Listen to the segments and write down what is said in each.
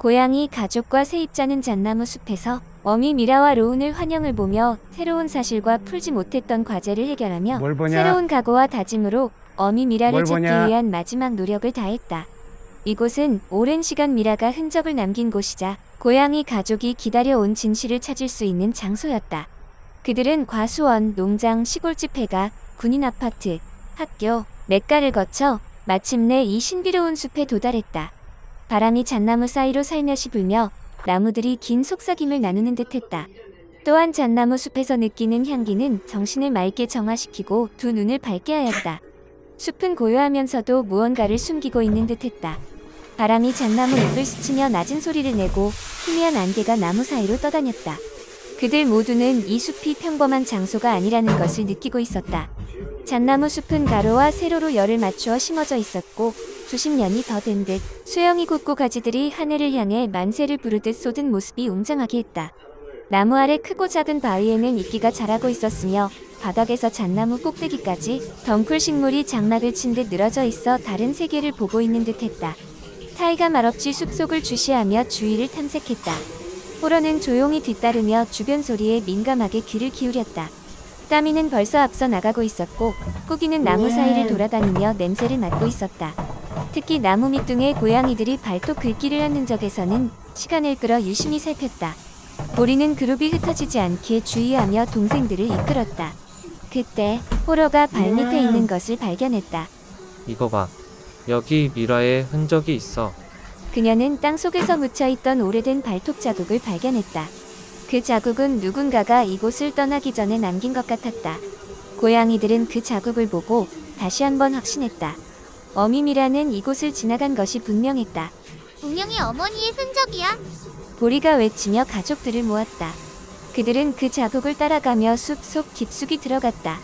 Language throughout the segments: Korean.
고양이 가족과 세입자는 잣나무 숲에서 어미 미라와 로운을 환영을 보며 새로운 사실과 풀지 못했던 과제를 해결하며 새로운 각오와 다짐으로 어미 미라를 찾기 위한 마지막 노력을 다했다. 이곳은 오랜 시간 미라가 흔적을 남긴 곳이자 고양이 가족이 기다려온 진실을 찾을 수 있는 장소였다. 그들은 과수원, 농장, 시골집 폐가, 군인 아파트, 학교, 냇가를 거쳐 마침내 이 신비로운 숲에 도달했다. 바람이 잣나무 사이로 살며시 불며 나무들이 긴 속삭임을 나누는 듯했다. 또한 잣나무 숲에서 느끼는 향기는 정신을 맑게 정화시키고 두 눈을 밝게 하였다. 숲은 고요하면서도 무언가를 숨기고 있는 듯했다. 바람이 잣나무 잎을 스치며 낮은 소리를 내고 희미한 안개가 나무 사이로 떠다녔다. 그들 모두는 이 숲이 평범한 장소가 아니라는 것을 느끼고 있었다. 잣나무 숲은 가로와 세로로 열을 맞추어 심어져 있었고 수십 년이 더 된 듯 수영이 굳고 가지들이 하늘을 향해 만세를 부르듯 쏟은 모습이 웅장하게 했다. 나무 아래 크고 작은 바위에는 이끼가 자라고 있었으며 바닥에서 잣나무 꼭대기까지 덩쿨 식물이 장막을 친 듯 늘어져 있어 다른 세계를 보고 있는 듯했다. 타이가 말없이 숲속을 주시하며 주위를 탐색했다. 호러는 조용히 뒤따르며 주변 소리에 민감하게 귀를 기울였다. 까미는 벌써 앞서 나가고 있었고 꾸기는 나무 사이를 돌아다니며 냄새를 맡고 있었다. 특히 나무 밑둥에 고양이들이 발톱 긁기를 한 흔적에서는 시간을 끌어 유심히 살폈다. 보리는 그룹이 흩어지지 않게 주의하며 동생들을 이끌었다. 그때 호러가 발밑에 있는 것을 발견했다. 이거 봐. 여기 미라의 흔적이 있어. 그녀는 땅속에서 묻혀있던 오래된 발톱 자국을 발견했다. 그 자국은 누군가가 이곳을 떠나기 전에 남긴 것 같았다. 고양이들은 그 자국을 보고 다시 한번 확신했다. 어미 미라는 이곳을 지나간 것이 분명했다. 분명히 어머니의 흔적이야. 보리가 외치며 가족들을 모았다. 그들은 그 자국을 따라가며 숲속 깊숙이 들어갔다.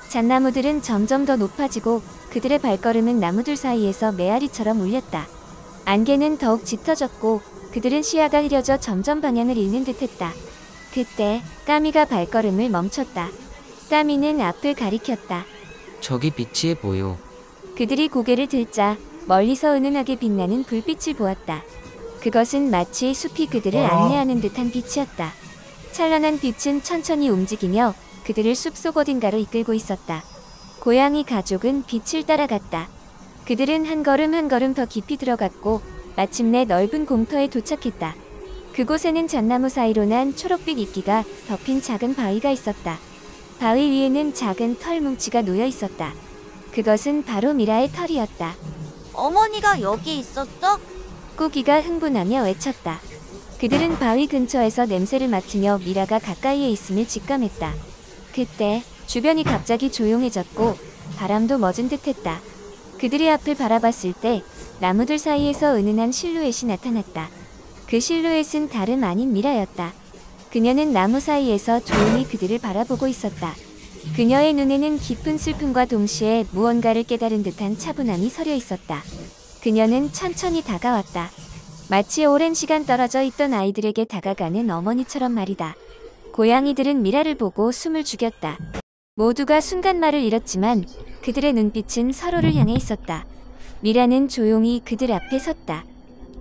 잣나무들은 점점 더 높아지고 그들의 발걸음은 나무들 사이에서 메아리처럼 울렸다. 안개는 더욱 짙어졌고 그들은 시야가 흐려져 점점 방향을 잃는 듯했다. 그때 까미가 발걸음을 멈췄다. 까미는 앞을 가리켰다. 저기 빛이 보여. 그들이 고개를 들자 멀리서 은은하게 빛나는 불빛을 보았다. 그것은 마치 숲이 그들을 안내하는 듯한 빛이었다. 찬란한 빛은 천천히 움직이며 그들을 숲속 어딘가로 이끌고 있었다. 고양이 가족은 빛을 따라갔다. 그들은 한 걸음 한 걸음 더 깊이 들어갔고 마침내 넓은 공터에 도착했다. 그곳에는 잣나무 사이로 난 초록빛 이끼가 덮인 작은 바위가 있었다. 바위 위에는 작은 털 뭉치가 놓여 있었다. 그것은 바로 미라의 털이었다. 어머니가 여기 있었어? 꾸기가 흥분하며 외쳤다. 그들은 바위 근처에서 냄새를 맡으며 미라가 가까이에 있음을 직감했다. 그때 주변이 갑자기 조용해졌고 바람도 멎은 듯했다. 그들의 앞을 바라봤을 때 나무들 사이에서 은은한 실루엣이 나타났다. 그 실루엣은 다름 아닌 미라였다. 그녀는 나무 사이에서 조용히 그들을 바라보고 있었다. 그녀의 눈에는 깊은 슬픔과 동시에 무언가를 깨달은 듯한 차분함이 서려 있었다. 그녀는 천천히 다가왔다. 마치 오랜 시간 떨어져 있던 아이들에게 다가가는 어머니처럼 말이다. 고양이들은 미라를 보고 숨을 죽였다. 모두가 순간 말을 잃었지만 그들의 눈빛은 서로를 향해 있었다. 미라는 조용히 그들 앞에 섰다.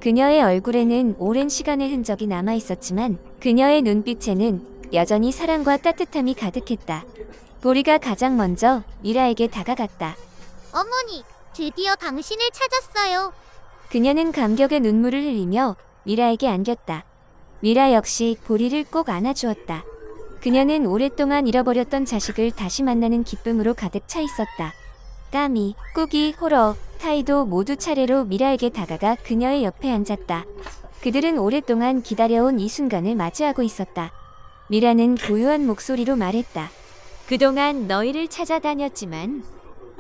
그녀의 얼굴에는 오랜 시간의 흔적이 남아 있었지만 그녀의 눈빛에는 여전히 사랑과 따뜻함이 가득했다. 보리가 가장 먼저 미라에게 다가갔다. 어머니, 드디어 당신을 찾았어요. 그녀는 감격의 눈물을 흘리며 미라에게 안겼다. 미라 역시 보리를 꼭 안아주었다. 그녀는 오랫동안 잃어버렸던 자식을 다시 만나는 기쁨으로 가득 차 있었다. 까미, 꾸기, 호러, 타이도 모두 차례로 미라에게 다가가 그녀의 옆에 앉았다. 그들은 오랫동안 기다려온 이 순간을 맞이하고 있었다. 미라는 고요한 목소리로 말했다. 그동안 너희를 찾아다녔지만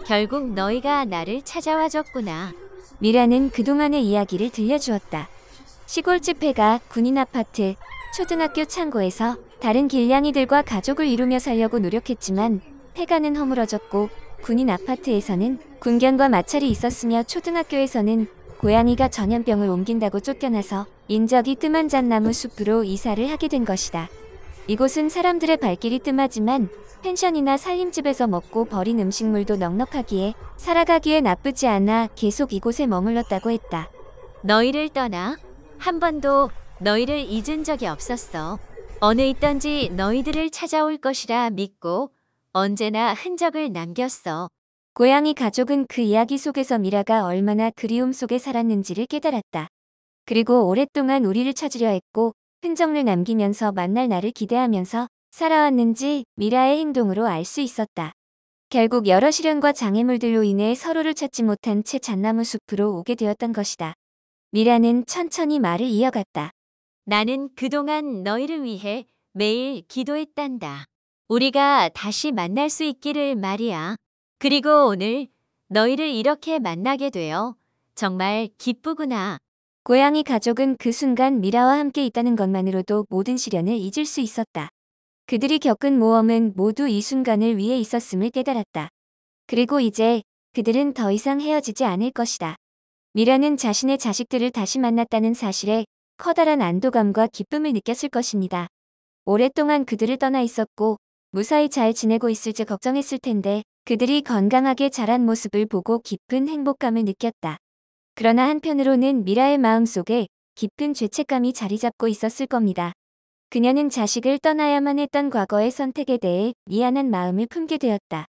결국 너희가 나를 찾아와줬구나. 미라는 그동안의 이야기를 들려주었다. 시골집 폐가, 군인 아파트, 초등학교 창고에서 다른 길냥이들과 가족을 이루며 살려고 노력했지만 폐가는 허물어졌고 군인 아파트에서는 군견과 마찰이 있었으며 초등학교에서는 고양이가 전염병을 옮긴다고 쫓겨나서 인적이 뜸한 잣나무 숲으로 이사를 하게 된 것이다. 이곳은 사람들의 발길이 뜸하지만 펜션이나 살림집에서 먹고 버린 음식물도 넉넉하기에 살아가기에 나쁘지 않아 계속 이곳에 머물렀다고 했다. 너희를 떠나 한 번도 너희를 잊은 적이 없었어. 어느 있던지 너희들을 찾아올 것이라 믿고 언제나 흔적을 남겼어. 고양이 가족은 그 이야기 속에서 미라가 얼마나 그리움 속에 살았는지를 깨달았다. 그리고 오랫동안 우리를 찾으려 했고 흔적을 남기면서 만날 날을 기대하면서 살아왔는지 미라의 행동으로 알 수 있었다. 결국 여러 시련과 장애물들로 인해 서로를 찾지 못한 채 잣나무 숲으로 오게 되었던 것이다. 미라는 천천히 말을 이어갔다. 나는 그동안 너희를 위해 매일 기도했단다. 우리가 다시 만날 수 있기를 말이야. 그리고 오늘 너희를 이렇게 만나게 되어 정말 기쁘구나. 고양이 가족은 그 순간 미라와 함께 있다는 것만으로도 모든 시련을 잊을 수 있었다. 그들이 겪은 모험은 모두 이 순간을 위해 있었음을 깨달았다. 그리고 이제 그들은 더 이상 헤어지지 않을 것이다. 미라는 자신의 자식들을 다시 만났다는 사실에 커다란 안도감과 기쁨을 느꼈을 것입니다. 오랫동안 그들을 떠나 있었고 무사히 잘 지내고 있을지 걱정했을 텐데 그들이 건강하게 자란 모습을 보고 깊은 행복감을 느꼈다. 그러나 한편으로는 미라의 마음속에 깊은 죄책감이 자리 잡고 있었을 겁니다. 그녀는 자식을 떠나야만 했던 과거의 선택에 대해 미안한 마음을 품게 되었다.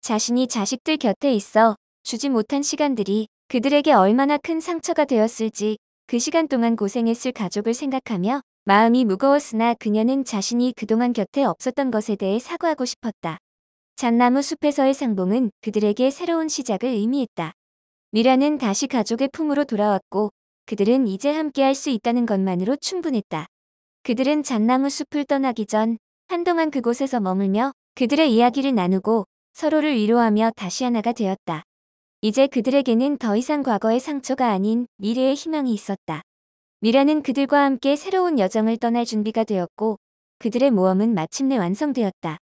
자신이 자식들 곁에 있어 주지 못한 시간들이 그들에게 얼마나 큰 상처가 되었을지 그 시간 동안 고생했을 가족을 생각하며 마음이 무거웠으나 그녀는 자신이 그동안 곁에 없었던 것에 대해 사과하고 싶었다. 잣나무 숲에서의 상봉은 그들에게 새로운 시작을 의미했다. 미라는 다시 가족의 품으로 돌아왔고 그들은 이제 함께할 수 있다는 것만으로 충분했다. 그들은 잣나무 숲을 떠나기 전 한동안 그곳에서 머물며 그들의 이야기를 나누고 서로를 위로하며 다시 하나가 되었다. 이제 그들에게는 더 이상 과거의 상처가 아닌 미래의 희망이 있었다. 미라는 그들과 함께 새로운 여정을 떠날 준비가 되었고 그들의 모험은 마침내 완성되었다.